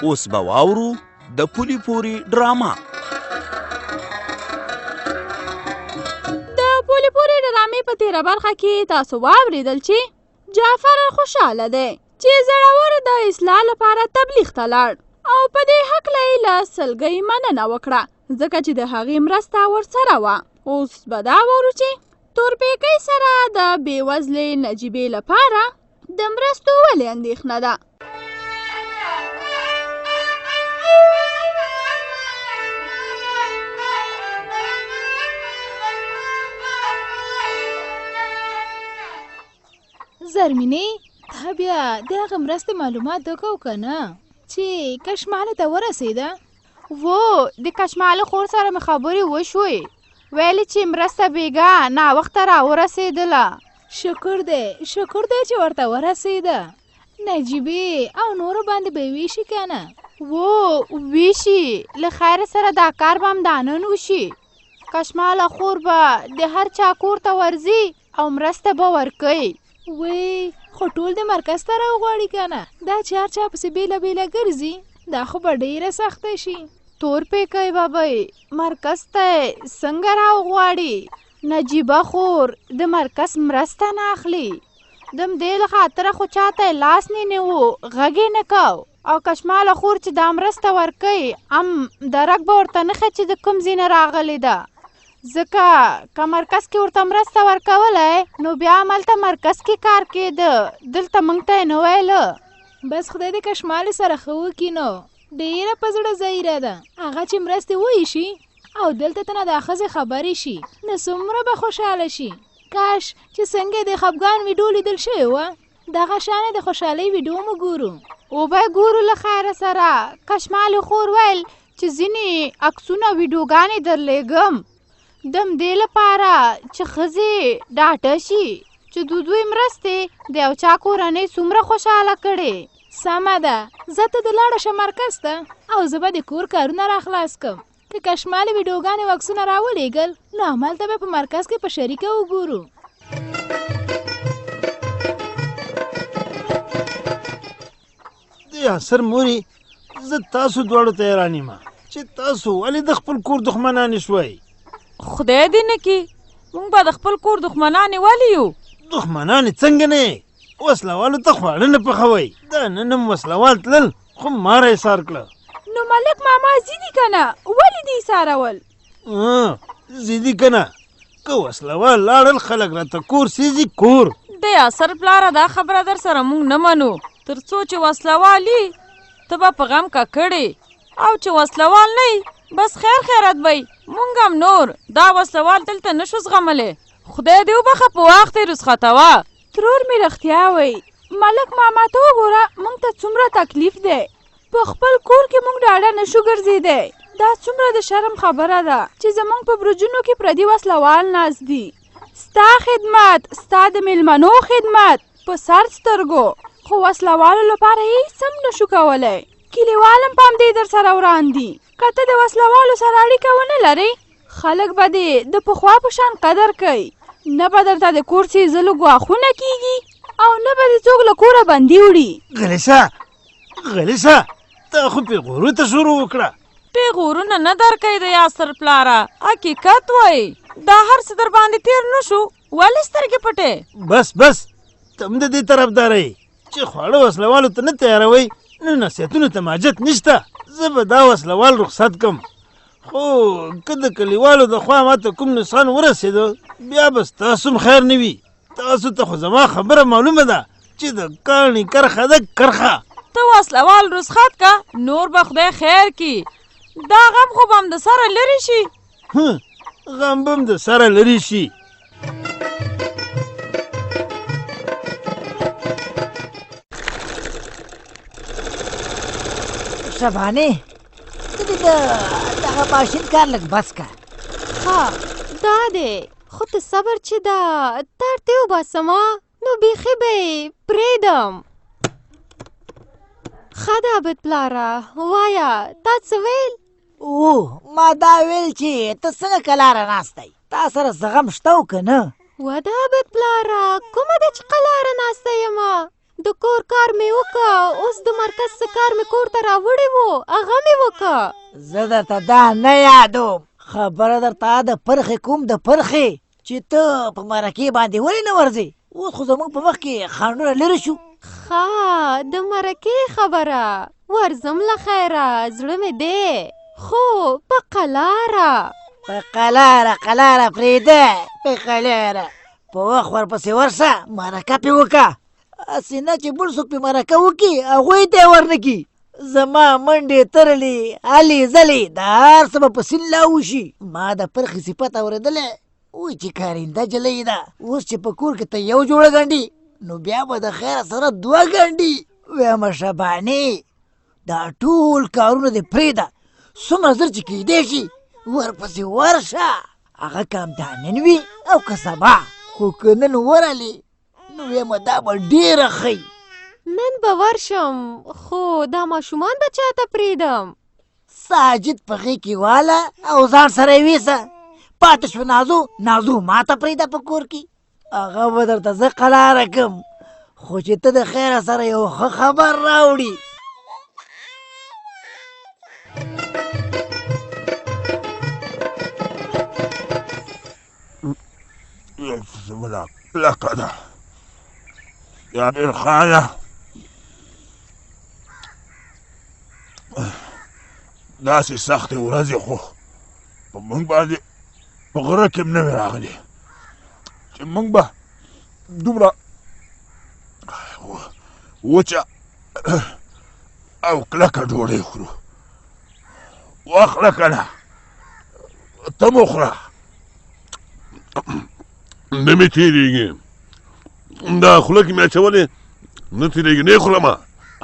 اوس به واورو د پولي پوري ډراما. د پولي پوري ډرامې په تیره برخه کې تاسو واورېدل چې جعفر خوشحاله دی چې زړور د اصلاح لپاره تبلیغ ته لاړ او په دې هکله یې له سلګۍ مننه وکړه ځکه چې د هغې مرسته ورسره وه. اوس به دا واورو چې تورپیکۍ سره د بېوزلې نجیبې لپاره د مرستو ولې اندېښنه ده. زرمینې تا بیا د هغه مرستې معلومات وکړو که نه چې کشماله ته ورسېده؟ و د کشماله خور سره مې خبرې وشوې، ویلې چې مرسته بېګا ناوخته راورسېدله. شکر دی چې ورته ورسېده. نجیبې او نورو باندې به ویشي که نه؟ و ویشي، له خیر سره دا کار به همدانن وشي. کشماله خور به د هر چا کور ته ورځي او مرسته به ورکوي. وی خو ټول د مرکز ته راوغواړي که نه؟ دا چې هر چا پسې بېله بېله ګرځي دا خو به ډېره سخته شي. تورپیکۍ بابی مرکز ته څنګه راوغواړي؟ نجیبه خور د مرکز مرسته نه اخلي. دم دې له خاطره خو چاته لاس نه نیو، غږ یې نه کو. او کشماله خور چې دا مرسته ورکوي درک به ورته نښه چې د کوم ځای نه راغلې ده، ځکه که مرکز کې ورته مرسته ورکولی نو بیا هملته مرکز کې کار کېده، دلته موږ ته یې نه ویله. بس خدای دې کشمالې سره ښه وکړي. نو ډېره په زړه ځایره ده هغه چې مرستې وایشي او دلته ته نه دا ښځې خبرې شي نو څومره به خوشحاله شي. کاش چې څنګه د خفګان ویډیو لیدل شوې وه دغه شانې د خوشحالۍ ویډیو مو ګورو. وبه ګورو له خیره سره. کشمالې خور ویل چې ځینې عکسونه ویډیوګانې درلېږم دم دې لپاره چې ښځې ډاډه شي چې دوی مرستې د یو چا کورنۍ څومره خوشحاله کړې. سمه ده، زه ته د لاړه شه مرکز ته او زه به د کور کارونه راخلاص کړم. که کشمالې ویډیوګانې او عکسونه راولېږل نو همالته به په مرکز کې په شریکه وګورو. یاسر موري زه تاسو دواړو ته حیران یم چې تاسو ولې د خپل کور دښمنانې شوئ؟ خدای دې نه کړي موږ به د خپل کور دښمنانې ولې یو؟ دښمنانې څنګه نه یې؟ وسلوالو ته خواړه نه پخوئ. دا نن هم وسلوال تلل خو ماره یې ایثار کړه. نو ملک ماما ځي که نه؟ ولې دې ایثارول؟ ځي که نه؟ که وسلوال لاړل خلک راته کور سیزي کور. د یاسر پلاره دا خبره در سره موږ نه منو. تر څو چې وسلوالي ته به په غم ککړې او چې وسلوال نه بس خیر خیرات به موږ هم نور دا وسلوال دلته نشو زغملی. خدای دې وبخه په وخت یې رسخطوه. ترور مې رښتیا وی ملک ماما ته وګوره موږ ته څومره تکلیف دی. په خپل کور کې موږ ډاډه نشو ګرځېدی. دا څومره د شرم خبره ده چې زموږ په برجونو کې پردي وسلوال ناست دي. ستا خدمت ستا د میلمنو خدمت په سر سترګو، خو وسلوالو لپاره هیڅ هم نشو کولی. کلیوال هم په همدې در سره وران دي. که ته د وسلوالو سره اړیکه ونه لرې خلک به دې د پخوا په شان قدر کوي. نه به درته د کور سیزلو ګواښونه کېږي او نه به دې څوک له کوره بندي وړي. غلیسه تا خو پیغورو ته شروع وکړه. پیغورونه نه درکوي د یاسر پلاره، حقیقت وایي. دا هر څه در باندې تېر نه شو ولې سترګې پټې؟ بس ته هم د دې طرفداره یې چې خواړه وسلوالو ته نه تیاروئ نو نصیحتونو ته ماجت نشته. زه به دا وسلوال رخصت کم، خو که د کلیوالو د خوا ماته کوم نقصان ورسېده بیا به ستاسو هم خیر نه وي. تاسو ته خو زما خبره معلومه ده چې د کاڼي کرخه ده کرخه. ته وسلوال رخصت که نور به خدای خیر کړي. دا غم خو به هم د سره لرې شي. غم به هم د سره لرې شي. شبانې ته دې دغه ماشین کار لږ بس که. ها دا دی، خو ته صبر چې دا تار ته وباسمه نو بیخي به یې پرېږدم. ښه ده عبد پلاره وایه تا څه ویل؟ ما دا ویل چې ته څنګه کلاره ناستی؟ تا سره زغم شته و که نه؟ وده عبد پلاره کومه ده چې قلاره ناسته یمه؟ د کور کار مې وکړ، اوس د مرکز څه کار مې کور ته راوړی و هغه مې وکړ. زه درته دا نه یادوم. خبره درته د پرخې کوم د پرخې چې ته په مرکې باندې ولې نه ورځې؟ اوس خو زموږ په مخ کې خنډونه لرې شو. ښه د مرکې خبره ورځم له خیره زړه مې دی، خو په قلاره په قلاره پرېږده، په قلاره په وخت ورپسې ورشه، مرکه پې وکړه. هسې نه چې بل څوک پې مرکه وکړي هغوی ته یې ورنه کړي. زما منډې ترلې هلې ځلې د هر څه به په سین لاو شي. ما د پرخې صفت اورېدلی وایي چې کارنده جلۍ ده، اوس چې په کور کې ته یو جوړه ګنډي نو بیا به د خیره سره دوه ګنډي. وایم شبانې دا ټول کارونه دې پرېږده، څومره زر چې کیدی شي ورپسې ورشه. هغه کام دا نن وي او که سبا، خو که نن ورغلې نو وایم دا به ډېره ښه. نن به ورشم، خو دا ماشومان به چاته پرېږدم؟ ساجد په غېږ کې واله او ځان سره یې ویسه. پاتې شو نازو ما ته پرېږده په کور کې، هغه به درته زه قلاره کړم، خو چې ته د خیره سره یو ښه خبر راوړي. زموږ کلکه ده جابر خانه، داسې سختې ورځې خو په موږ باندې په غره کې هم نه وې راغلې چې موږ به دومره وچه او کلکه ډوډۍ خورو. واخله که نه ته م وخوره. نه مې تېرېږي، دا خوله کې مې اچولې نه تېرېږي، نه یې خورمه.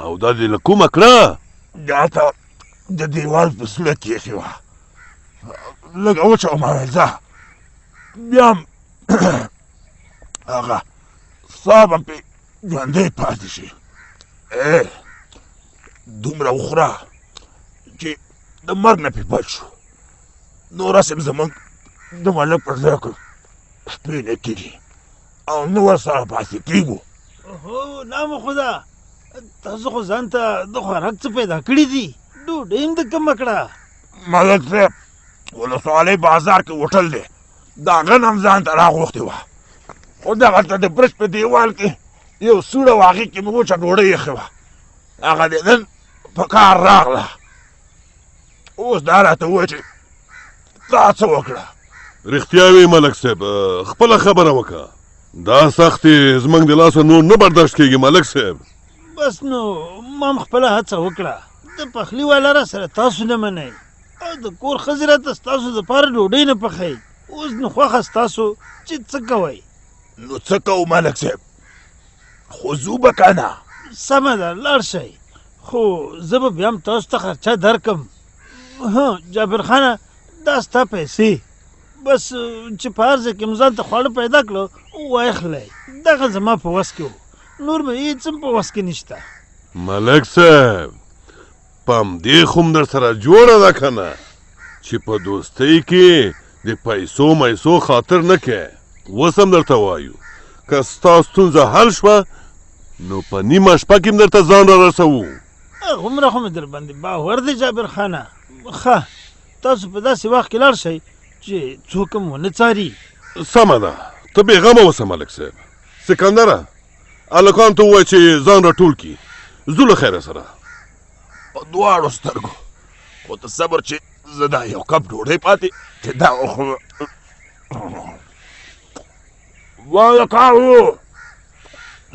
او دا دې له کومه کړه؟ دا ته د دیوال په سوله کې ایښې وه، لږه وچه وه. ما ویل ځه بیا هم هغه ساه به پرې ژوندی پاتې شي. دومره وخوره چې د مرګ نه پرې بچ شو. نور هسې زموږ د ملک پر ځای کې شپې نه کېږي او نه ورسره پاتې کېږو. هو نام خدا، تاسو خو ځان ته د خوراک څه پیدا کړي دي، ډوډۍ هم د کمه کړه. ملک صاحب ولسوالۍ بازار کې هوټل دی، د هغه نه هم ځان ته راغوښتې وه، خو دغلته د برج په دیوال کې یو سوړه وه، هغې کې مې وچه ډوډۍ ایښې وه، هغه دې نن په کار راغله. اوس دا راته ووایه چې تا څه وکړه؟ رښتیا وی ملک صاحب، خپله خبره وکړه. دا سختې زموږ د لاسه نور نه برداشت کېږي ملک صاحب. بس نو ما هم خپله هڅه وکړه، د پخلي والا را سره تاسو نه منئ او د کور ښځې راته ستاسو دپاره ډوډۍ نه پخوئ. اوس نو خوښه ستاسو چې څه کوئ. نو څه کوو ملک صاحب؟ خو ځو به که نه؟ سمه ده لاړ شئ، خو زه به بیا هم تاسو ته خرچه درکړم. جابر خانه دا ستا پیسې، بس چې په هر ځای کې مو ځان ته خواړه پیدا کړو واخلئ، دغه زما په وس کې و، نور مې هېڅ هم په وس کې نشته. ملک صاحب په همدې خو م در سره جوړه ده که نه چې په دوستۍ کې د پیسو میسو خاطر نه کوې. اوس هم درته وایو که ستا ستونزه حل شوه نو په نیمه شپه کې م درته ځان را رسوو. هومره خو مې در باندې باور دی جابر خانه. ښه تاسو په داسې وخت کې لاړ شئ چې څوک هم ونه څاري. سمه ده، ته بېغمه اوسه ملک صاحب. سکندره هلکانو ته ووایه چې ځان راټول کړي، ځو له خیره سره. په دواړو سترګو، خو ته صبر چې زه دا یو کپ ډوډۍ پاتې چې دا وخورم. والکانو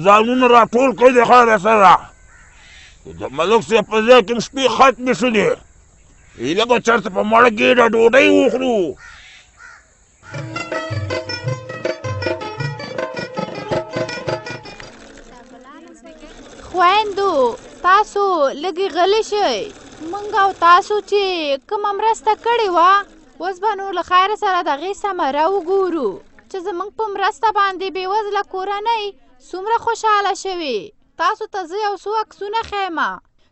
ځانونه راټول کړئ د خیره سره، د ملک صاحب په ځای کې شپې ختمې شولې، هیله به چېرته په مړه ګېډه ډوډۍ وخورو. خویندو تاسو لږې غلی شئ، موږ او تاسو چې کومه مرسته کړې وه اوس به نو له خیره سره د هغې ثمره وګورو چې زموږ په مرسته باندې بېوزله کورنۍ څومره خوشحاله شوې. تاسو ته زه یو څو عکسونه ښیمه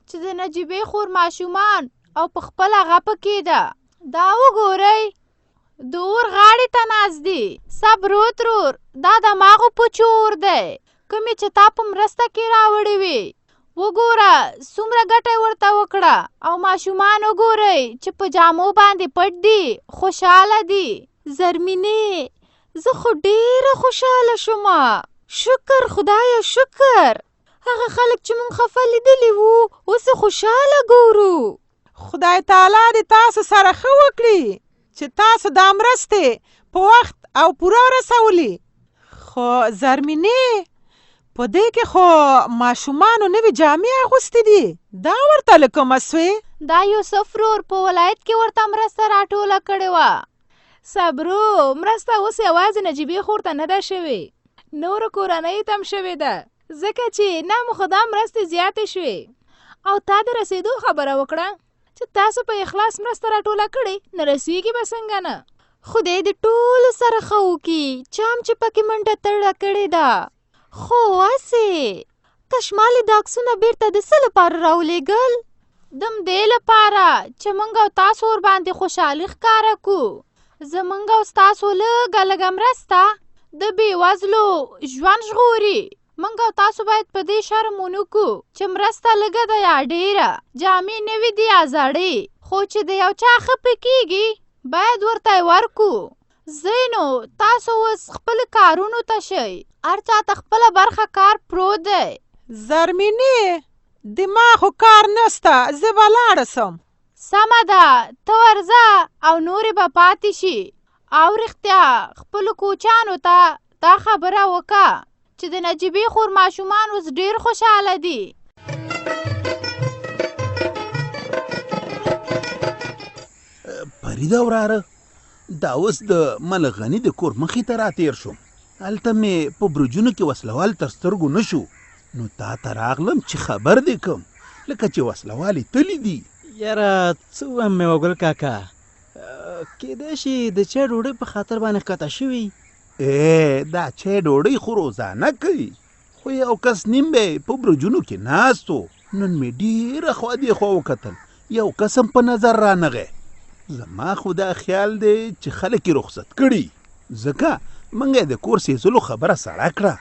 چې د نجیبې خور ماشومان او په خپله هغه پکې ده. دا وګورئ، د اور غاړې ته ناست دي، صبر وترور دا د ماغو په چور دی. کومې چې تا په مرسته کې راوړې وې. وګوره څومره ګټه ورته وکړه او ماشومان وګورئ چې په جامو باندې پټ دي، خوشحاله دي. زرمینې زه خو ډېره خوشحاله شومه. شکر خدایه شکر. هغه خلک چې مونږ خفه لیدلي وو اوس یې خوشحاله ګورو. خدای تعالی دې تاسو سره ښه وکړي چې تاسو دا مرستې په وخت او پوره رسولي. خو زرمینې په دې کې خو ماشومانو نوې جامې اغوستې دي، دا ورته له کومه سوې؟ دا یوسف ورور په ولایت کې ورته مرسته راټوله کړې وه. صبرو مرسته اوس یوازې نجیبې خور ته نه ده شوې، نورو کورنیو ته هم شوې ده، ځکه چې نامخدا مرستې زیاتې شوې. او تا د رسېدو خبره وکړه چې تاسو په اخلاص مرسته راټوله کړې، نه رسېږي به څنګه نه. خدای دې ټولو سره ښه وکړي چې هم چې پکې منډه تړه کړې ده. خو هسې کشمالې دا عکسونه بیرته د څه لپاره راولېږل؟ دم دې لپاره چې موږ او تاسو ورباندې خوشحالي ښکاره کړو. زموږ او ستاسو لږه لږه مرسته د بېوزلو ژوند ژغوري. موږ او تاسو باید په دې شرم ونه کړو چې مرسته لږه ده یا ډېره، جامې نوې دي یا زړې، خو چې د یو چا ښه پې کېږي باید ورته یې ورکړو. زینو تاسو اوس خپل کارونو ته شئ، هر چا ته خپله برخه کار پروت دی. زرمینې د ما خو کار نسته، زه به لاړه سم. سمه ده ته ورځه او نورې به پاتې شي. او رښتیا خپلو کوچانو ته دا خبره وکړه چې د نجیبې خور ماشومان اوس ډېر خوشحاله دي. فرید وراره دا اوس د ملغني د کور مخې ته راتېر شوم. هلته مې په برجونو کې وسلوال تر سترګو نه شو، نو تا ته راغلم چې خبر دې کړم لکه چې وسلوالې تللی دي. یاره څه ووایم میوه ګل کاکا، کیدای شي د چای ډوډۍ په خاطر باندې ښکته شوي. دا چای ډوډۍ خو روزانه کوي، خو یو کس نیم به په برجونو کې ناست و. نن مې ډېره خوا دې خوا وکتل، یو کس هم په نظر رانغی. زما خو دا خیال دی چې خلک یې رخصت کړي، ځکه موږ یې د کور سیزلو خبره سړه کړه.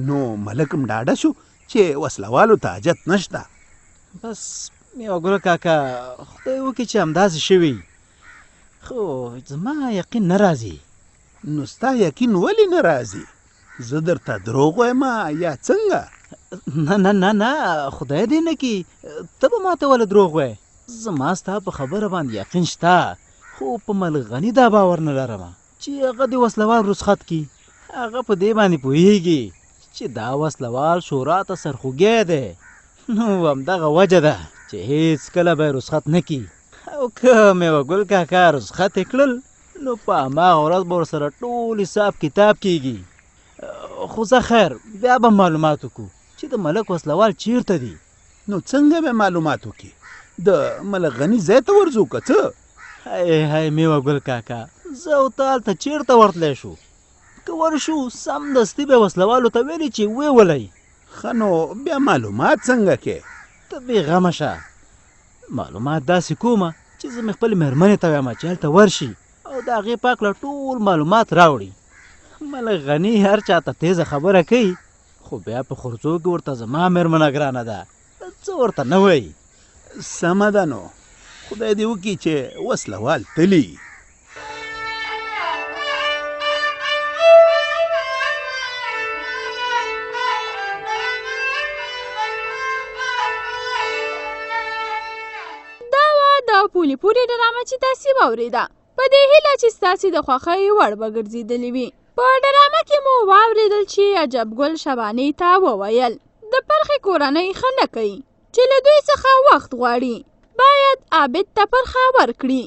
نو ملک هم ډاډه شو چې وسلوالو ته حاجت نشته. بس میوه ګل کاکا خدای وکړي چې همداسې شوي، خو زما یقین نه راځي. نو ستا یقین ولې نه راځي؟ زه درته دروغ وایم یا څنګه؟ نه نه نه نه خدای دې نه کړي ته به ما ته ولې دروغ وایې. زما ستا په خبره باندې یقین شته، خو په ملغني دا باور نه لرم چې هغه د وسلوال رخصت کړي. هغه په دې باندې پوهېږي چې دا وسلوال شورا ته سرخوږی دی، نو همدغه وجه ده چې هېڅ کله به یې رخصت نه کړي. او که میوه ګل کاکا رخصت یې کړل نو په هماغه ورځ به ورسره ټول حساب کتاب کېږي. خو زه خیر بیا به معلومات وکړو چې د ملک وسلوال چیرته دي. نو څنګه به معلومات وکړي؟ د ملغني ځای ته ورځو که څه؟ هی میوه ګل کاکا زه او ته هلته چیرته ورتلی شو؟ که ورشو سمدستي به وسلوالو ته ویلي چې ویې ولئ. ښه نو بیا معلومات څنګه کې؟ ته بېغمه شه، معلومات داسې کومه چې زه مې خپلې مېرمنې ته وایم چې هلته ورشي او د هغې په هکله ټول معلومات راوړي. ملغني هر چا ته تیزه خبره کوي، خو بیا په خرڅو کې ورته زما مېرمنه ګرانه ده، څه ورته نه وایي. سمه ده نو خدای دې وکړي چې وسلوال تلي. پولی پوری ډرامه چې تاسې واورېده، په دې هیله چې ستاسې د خوښۍ وړ به ګرځېدلې وي. په ډرامه کې مو واورېدل چې عجب ګل شبانۍ ته وویل د پرخې کورنۍ ښه نه کوي چې له دوی څخه وخت غواړي، باید عابد ته پرخه ورکړي،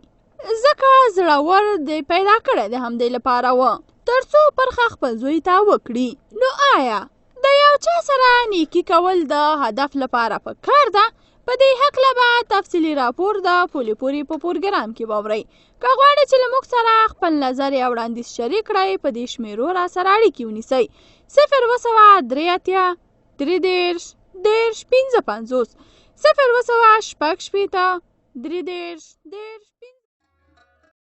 ځکه زړور دی پیدا کړی د همدې لپاره و تر څو پرخه خپل زوی ته وکړي. نو آیا د یو چا سره نیکي کول د هدف لپاره پکار ده؟ په دې هکله به تفصیلي راپور د پولی پوری په پروګرام کې واورئ. که غواړئ چې له موږ سره خپل نظر یا وړاندیز شریک کړئ په دې شمیرو را سره اړیکې ونیسئ: 020-3 30-30-55 020-6-30-30